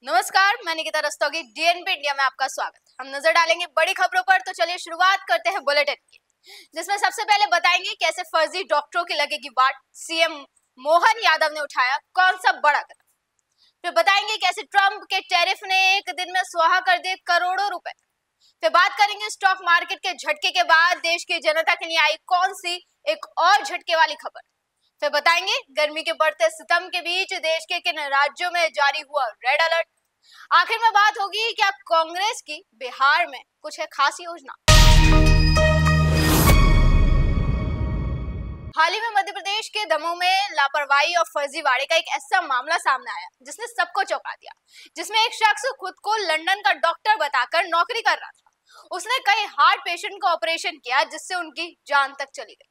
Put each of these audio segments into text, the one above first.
नमस्कार, मैं Nikita Rastogi. DNP India में आपका स्वागत। हम नजर डालेंगे बड़ी खबरों पर, तो चलिए शुरुआत करते हैं बुलेटिन की, जिसमें सबसे पहले बताएंगे कैसे फर्जी डॉक्टरों की लगेगी वाट। सीएम मोहन यादव ने उठाया कौन सा बड़ा कदम। फिर बताएंगे कैसे ट्रंप के टैरिफ ने एक दिन में स्वाहा कर दिए करोड़ों रुपए। फिर बात करेंगे स्टॉक मार्केट के झटके के बाद देश की जनता के लिए आई कौन सी एक और झटके वाली खबर। फिर बताएंगे गर्मी के बढ़ते सितम के बीच देश के किन राज्यों में जारी हुआ रेड अलर्ट। आखिर में बात होगी क्या कांग्रेस की बिहार में कुछ है खास योजना। हाल ही में मध्य प्रदेश के दमोह में लापरवाही और फर्जीवाड़े का एक ऐसा मामला सामने आया जिसने सबको चौंका दिया, जिसमें एक शख्स खुद को लंदन का डॉक्टर बताकर नौकरी कर रहा था। उसने कई हार्ट पेशेंट का ऑपरेशन किया जिससे उनकी जान तक चली गई।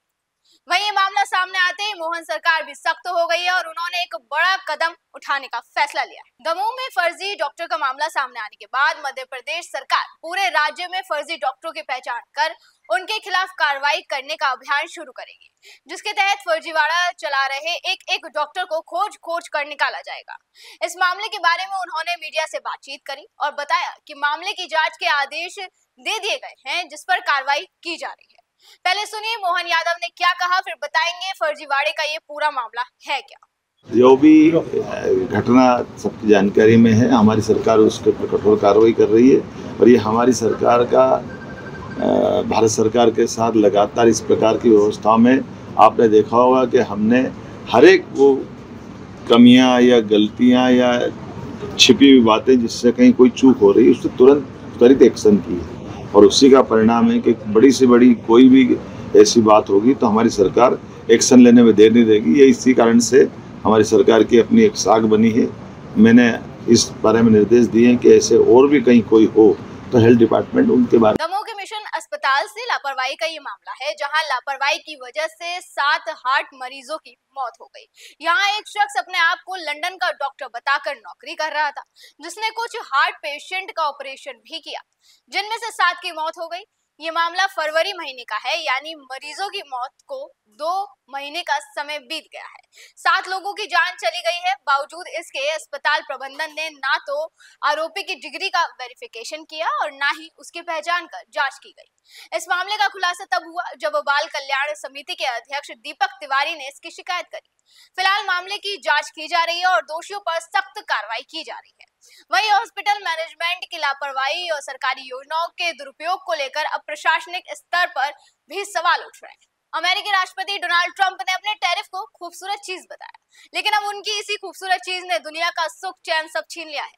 वहीं ये मामला सामने आते ही मोहन सरकार भी सख्त हो गई है और उन्होंने एक बड़ा कदम उठाने का फैसला लिया है। दमोह में फर्जी डॉक्टर का मामला सामने आने के बाद मध्य प्रदेश सरकार पूरे राज्य में फर्जी डॉक्टरों की पहचान कर उनके खिलाफ कार्रवाई करने का अभियान शुरू करेगी, जिसके तहत फर्जीवाड़ा चला रहे एक एक डॉक्टर को खोज खोज कर निकाला जाएगा। इस मामले के बारे में उन्होंने मीडिया से बातचीत करी और बताया कि मामले की जांच के आदेश दे दिए गए हैं, जिस पर कार्रवाई की जा रही है। पहले सुनिए मोहन यादव ने क्या कहा, फिर बताएंगे फर्जीवाड़े का ये पूरा मामला है क्या। जो भी घटना सबकी जानकारी में है, हमारी सरकार उसके ऊपर कठोर कार्रवाई कर रही है और ये हमारी सरकार का भारत सरकार के साथ लगातार इस प्रकार की व्यवस्थाओं में आपने देखा होगा कि हमने हर एक वो कमियां या गलतियां या छिपी हुई बातें जिससे कहीं कोई चूक हो रही है उससे तुरंत त्वरित एक्शन की है और उसी का परिणाम है कि बड़ी से बड़ी कोई भी ऐसी बात होगी तो हमारी सरकार एक्शन लेने में देर नहीं देगी। ये इसी कारण से हमारी सरकार की अपनी एक साख बनी है। मैंने इस बारे में निर्देश दिए हैं कि ऐसे और भी कहीं कोई हो तो हेल्थ डिपार्टमेंट उनके बारे। दमोह के मिशन अस्पताल से लापरवाही का ये मामला है, जहां लापरवाही की वजह से 7 हार्ट मरीजों की मौत हो गई। यहाँ एक शख्स अपने आप को लंदन का डॉक्टर बताकर नौकरी कर रहा था, जिसने कुछ हार्ट पेशेंट का ऑपरेशन भी किया, जिनमें से 7 की मौत हो गई। ये मामला फरवरी महीने का है, यानी मरीजों की मौत को 2 महीने का समय बीत गया है। 7 लोगों की जान चली गई है। बावजूद इसके अस्पताल प्रबंधन ने ना तो आरोपी की डिग्री का वेरिफिकेशन किया और ना ही उसकी पहचान कर जांच की गई। इस मामले का खुलासा तब हुआ जब बाल कल्याण समिति के अध्यक्ष दीपक तिवारी ने इसकी शिकायत करी। फिलहाल मामले की जांच की जा रही है और दोषियों पर सख्त कार्रवाई की जा रही है। वहीं हॉस्पिटल मैनेजमेंट की लापरवाही और सरकारी योजनाओं के दुरुपयोग को लेकर अब प्रशासनिक स्तर पर भी सवाल उठ रहे हैं। अमेरिकी राष्ट्रपति डोनाल्ड ट्रंप ने अपने टैरिफ को खूबसूरत चीज बताया, लेकिन अब उनकी इसी खूबसूरत चीज ने दुनिया का सुख चैन सब छीन लिया है।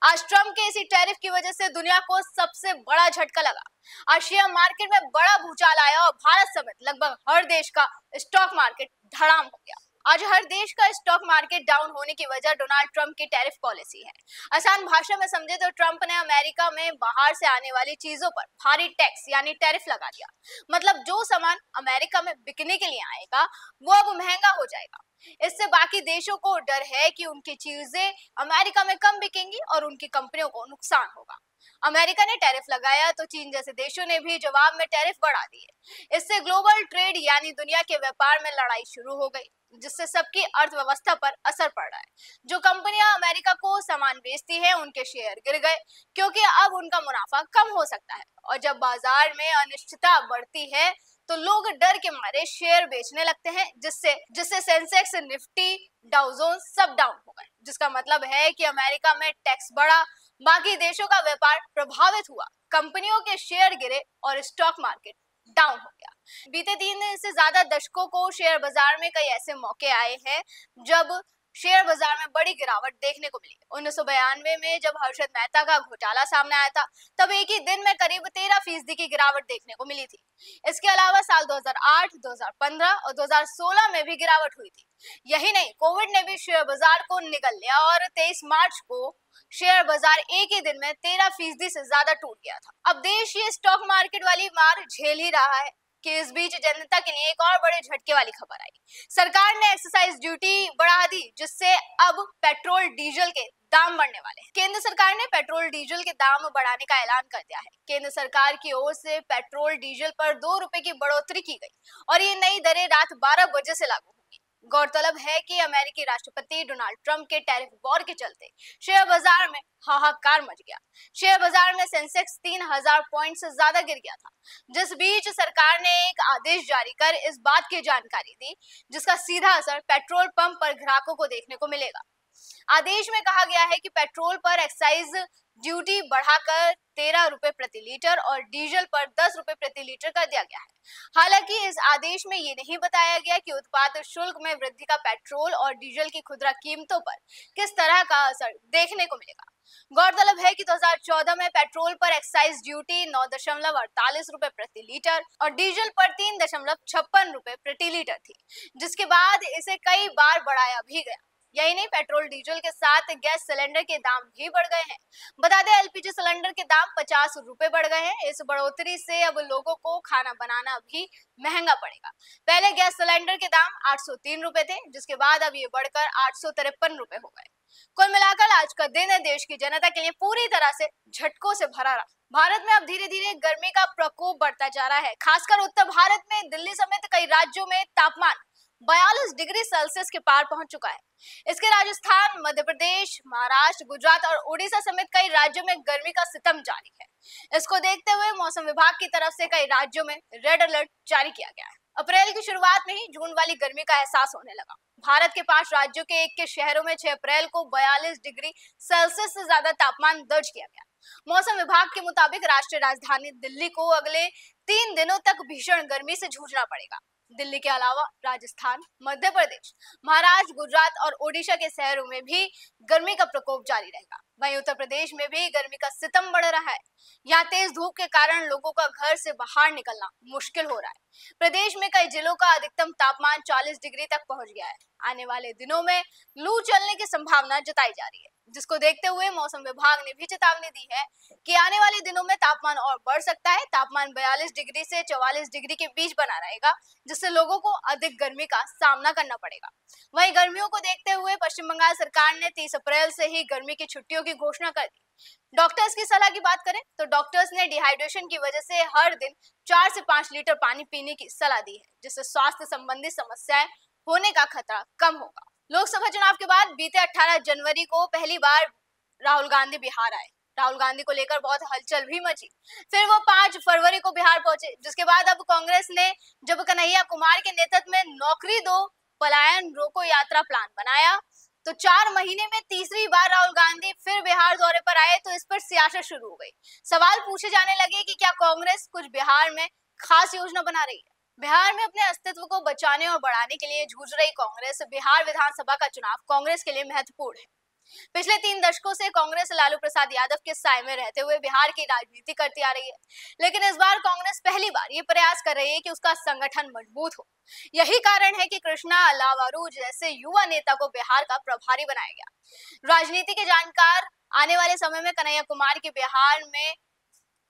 आज ट्रंप के इसी टैरिफ की वजह से दुनिया को सबसे बड़ा झटका लगा। आज शेयर मार्केट में बड़ा भूचाल आया और भारत समेत लगभग हर देश का स्टॉक मार्केट धड़ाम हो गया। आज हर देश का स्टॉक मार्केट डाउन होने की वजह डोनाल्ड ट्रंप की टैरिफ पॉलिसी है। आसान भाषा में समझे तो ट्रंप ने अमेरिका में बाहर से आने वाली चीजों पर भारी टैक्स यानी टैरिफ लगा दिया। मतलब जो सामान अमेरिका में बिकने के लिए आएगा वो अब महंगा हो जाएगा। इससे बाकी देशों को डर है कि उनकी चीजें अमेरिका में कम बिकेंगी और उनकी कंपनियों को नुकसान होगा। अमेरिका ने टैरिफ लगाया तो चीन जैसे देशों ने भी जवाब में टैरिफ बढ़ा दिए। इससे ग्लोबल ट्रेड यानी दुनिया के व्यापार में लड़ाई शुरू हो गई, जिससे सबकी अर्थव्यवस्था पर असर पड़ रहा है। जो कंपनियां अमेरिका को सामान बेचती हैं उनके शेयर गिर गए, क्योंकि अब उनका मुनाफा कम हो सकता है। और जब बाजार में अनिश्चितता बढ़ती है तो लोग डर के मारे शेयर बेचने लगते हैं, जिससे जिससे सेंसेक्स, निफ्टी, डाउ जोन्स सब डाउन हो गए। जिसका मतलब है कि अमेरिका में टैक्स बढ़ा, बाकी देशों का व्यापार प्रभावित हुआ, कंपनियों के शेयर गिरे और स्टॉक मार्केट डाउन हो गया। बीते 3 से ज्यादा दशकों को शेयर बाजार में कई ऐसे मौके आए हैं जब शेयर बाजार में बड़ी गिरावट देखने को मिली। 1992 में जब हर्षद मेहता का घोटाला सामने आया था, तब एक ही दिन में करीब 13% की गिरावट देखने को मिली थी। इसके अलावा साल 2008, 2015 और 2016 में भी गिरावट हुई थी। यही नहीं, कोविड ने भी शेयर बाजार को निगल लिया और 23 मार्च को शेयर बाजार एक ही दिन में 13% से ज्यादा टूट गया था। अब देश ये स्टॉक मार्केट वाली मार झेल ही रहा है कि इस बीच जनता के लिए एक और बड़े झटके वाली खबर आई। सरकार ने एक्साइज ड्यूटी बढ़ा दी, जिससे अब पेट्रोल डीजल के दाम बढ़ने वाले हैं। केंद्र सरकार ने पेट्रोल डीजल के दाम बढ़ाने का ऐलान कर दिया है। केंद्र सरकार की ओर से पेट्रोल डीजल पर 2 रुपए की बढ़ोतरी की गई और ये नई दरें रात 12 बजे से लागू होंगी। गौरतलब है कि अमेरिकी राष्ट्रपति डोनाल्ड ट्रंप के टैरिफ वॉर के चलते शेयर बाजार में हाहाकार मच गया। शेयर बाजार में सेंसेक्स 3000 पॉइंट से ज्यादा गिर गया था, जिस बीच सरकार ने एक आदेश जारी कर इस बात की जानकारी दी जिसका सीधा असर पेट्रोल पंप पर ग्राहकों को देखने को मिलेगा। आदेश में कहा गया है कि पेट्रोल पर एक्साइज ड्यूटी बढ़ाकर 13 रुपए प्रति लीटर और डीजल पर 10 रुपए प्रति लीटर कर दिया गया है। हालांकि इस आदेश में ये नहीं बताया गया कि उत्पाद शुल्क में वृद्धि का पेट्रोल और डीजल की खुदरा कीमतों पर किस तरह का असर देखने को मिलेगा। गौरतलब है कि 2014 में पेट्रोल पर एक्साइज ड्यूटी 9.48 रुपए प्रति लीटर और डीजल पर 3.56 रुपए प्रति लीटर थी, जिसके बाद इसे कई बार बढ़ाया भी गया। यही नहीं, पेट्रोल डीजल के साथ गैस सिलेंडर के दाम भी बढ़ गए हैं। बता दें, एलपीजी सिलेंडर के दाम 50 रुपए बढ़ गए हैं। इस बढ़ोतरी से अब लोगों को खाना बनाना भी महंगा पड़ेगा। पहले गैस सिलेंडर के दाम 803 रुपए थे, जिसके बाद अब ये बढ़कर 853 रुपए हो गए। कुल मिलाकर आज का दिन देश की जनता के लिए पूरी तरह से झटकों से भरा रहा। भारत में अब धीरे धीरे गर्मी का प्रकोप बढ़ता जा रहा है। खासकर उत्तर भारत में दिल्ली समेत कई राज्यों में तापमान 42 डिग्री सेल्सियस के पार पहुंच चुका है। इसके राजस्थान, मध्य प्रदेश, महाराष्ट्र, गुजरात और उड़ीसा समेत कई राज्यों में गर्मी का सितम जारी है। इसको देखते हुए मौसम विभाग की तरफ से कई राज्यों में रेड अलर्ट जारी किया गया है। अप्रैल की शुरुआत में ही जून वाली गर्मी का एहसास होने लगा। भारत के 5 राज्यों के 21 शहरों में 6 अप्रैल को 42 डिग्री सेल्सियस से ज्यादा तापमान दर्ज किया गया। मौसम विभाग के मुताबिक राष्ट्रीय राजधानी दिल्ली को अगले 3 दिनों तक भीषण गर्मी से जूझना पड़ेगा। दिल्ली के अलावा राजस्थान, मध्य प्रदेश, महाराष्ट्र, गुजरात और ओडिशा के शहरों में भी गर्मी का प्रकोप जारी रहेगा। वहीं उत्तर प्रदेश में भी गर्मी का सितम बढ़ रहा है। यहाँ तेज धूप के कारण लोगों का घर से बाहर निकलना मुश्किल हो रहा है। प्रदेश में कई जिलों का अधिकतम तापमान 40 डिग्री तक पहुंच गया है। आने वाले दिनों में लू चलने की संभावना जताई जा रही है, जिसको देखते हुए मौसम विभाग ने भी चेतावनी दी है कि आने वाले दिनों में तापमान और बढ़ सकता है। तापमान 42 डिग्री से 44 डिग्री के बीच बना रहेगा, जिससे लोगों को अधिक गर्मी का सामना करना पड़ेगा। वहीं गर्मियों को देखते हुए पश्चिम बंगाल सरकार ने 30 अप्रैल से ही गर्मी की छुट्टियों की घोषणा कर दी। डॉक्टर्स की सलाह की बात करें तो डॉक्टर्स ने डिहाइड्रेशन की वजह से हर दिन 4 से 5 लीटर पानी पीने की सलाह दी है, जिससे स्वास्थ्य संबंधी समस्याएं होने का खतरा कम होगा। लोकसभा चुनाव के बाद बीते 18 जनवरी को पहली बार राहुल गांधी बिहार आए। राहुल गांधी को लेकर बहुत हलचल भी मची। फिर वो 5 फरवरी को बिहार पहुंचे, जिसके बाद अब कांग्रेस ने जब कन्हैया कुमार के नेतृत्व में नौकरी दो पलायन रोको यात्रा प्लान बनाया, तो 4 महीने में तीसरी बार राहुल गांधी फिर बिहार दौरे पर आए, तो इस पर सियासत शुरू हो गई। सवाल पूछे जाने लगे कि क्या कांग्रेस कुछ बिहार में खास योजना बना रही है। बिहार में अपने अस्तित्व को बचाने और बढ़ाने के लिए जूझ रही कांग्रेस बिहार विधानसभा का चुनाव कांग्रेस के लिए महत्वपूर्ण है। पिछले 3 दशकों से कांग्रेस लालू प्रसाद यादव के साए में रहते हुए बिहार की राजनीति करती आ रही है, लेकिन इस बार कांग्रेस पहली बार ये प्रयास कर रही है कि उसका संगठन मजबूत हो। यही कारण है कि कृष्णा अलावारू जैसे युवा नेता को बिहार का प्रभारी बनाया गया। राजनीति के जानकार आने वाले समय में कन्हैया कुमार की बिहार में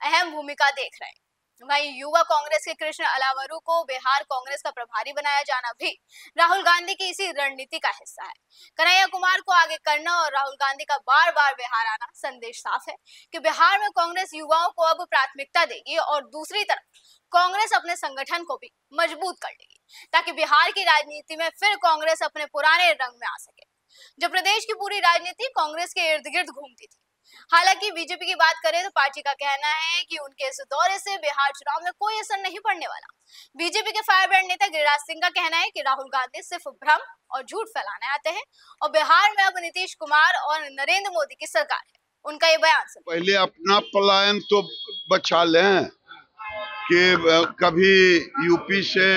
अहम भूमिका देख रहे हैं। वहीं युवा कांग्रेस के कृष्ण अलावारू को बिहार कांग्रेस का प्रभारी बनाया जाना भी राहुल गांधी की इसी रणनीति का हिस्सा है। कन्हैया कुमार को आगे करना और राहुल गांधी का बार बार बिहार आना संदेश साफ है कि बिहार में कांग्रेस युवाओं को अब प्राथमिकता देगी और दूसरी तरफ कांग्रेस अपने संगठन को भी मजबूत कर लेगी, ताकि बिहार की राजनीति में फिर कांग्रेस अपने पुराने रंग में आ सके, जो प्रदेश की पूरी राजनीति कांग्रेस के इर्द गिर्द घूमती थी। हालांकि बीजेपी की बात करें तो पार्टी का कहना है कि उनके इस दौरे से बिहार चुनाव में कोई असर नहीं पड़ने वाला। बीजेपी के फायरब्रांड नेता गिरिराज सिंह का कहना है कि राहुल गांधी सिर्फ भ्रम और झूठ फैलाने आते हैं और बिहार में अब नीतीश कुमार और नरेंद्र मोदी की सरकार है। उनका ये बयान सुन। पहले अपना पलायन तो बचा लें कि कभी यूपी से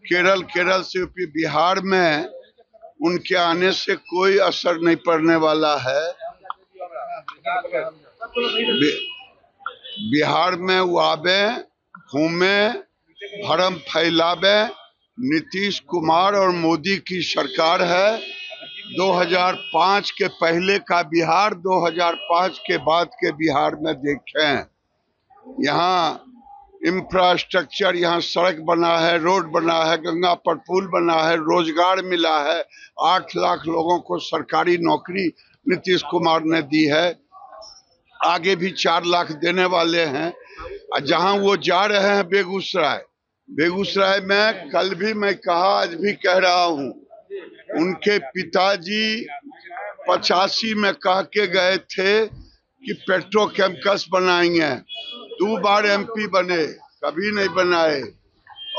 केरल, केरल से यूपी, बिहार में उनके आने से कोई असर नहीं पड़ने वाला है। बिहार में वो आवे, घूमे, भरम फैलावे। नीतीश कुमार और मोदी की सरकार है। 2005 के पहले का बिहार, 2005 के बाद के बिहार में देखें, यहाँ इंफ्रास्ट्रक्चर, यहाँ सड़क बना है, रोड बना है, गंगा पर पुल बना है, रोजगार मिला है। 8 लाख लोगों को सरकारी नौकरी नीतीश कुमार ने दी है, आगे भी 4 लाख देने वाले हैं। जहां वो जा रहे हैं बेगूसराय में, कल भी मैं कहा, आज भी कह रहा हूं उनके पिताजी 85 में कह के गए थे कि पेट्रोकेमिकल्स बनाएंगे। 2 बार एमपी बने, कभी नहीं बनाए।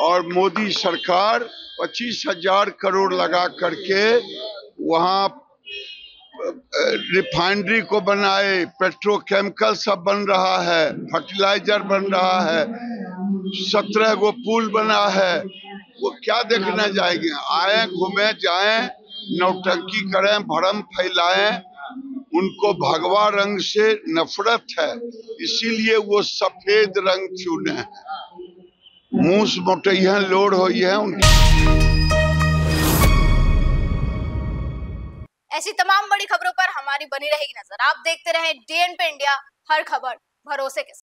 और मोदी सरकार 25,000 करोड़ लगा करके वहाँ रिफाइनरी को बनाए, पेट्रोकेमिकल सब बन रहा है, फर्टिलाइजर बन रहा है, 17 गो पुल बना है। वो क्या देखने जाएंगे? आए, घूमे, जाएं, नौटंकी करें, भरम फैलाएं। उनको भगवा रंग से नफरत है, इसीलिए वो सफेद रंग चुने हैं। मूस मोटैया लोड हुई है उनकी। ऐसी तमाम बड़ी खबरों पर हमारी बनी रहेगी नजर। आप देखते रहें DN पे इंडिया, हर खबर भरोसे के साथ।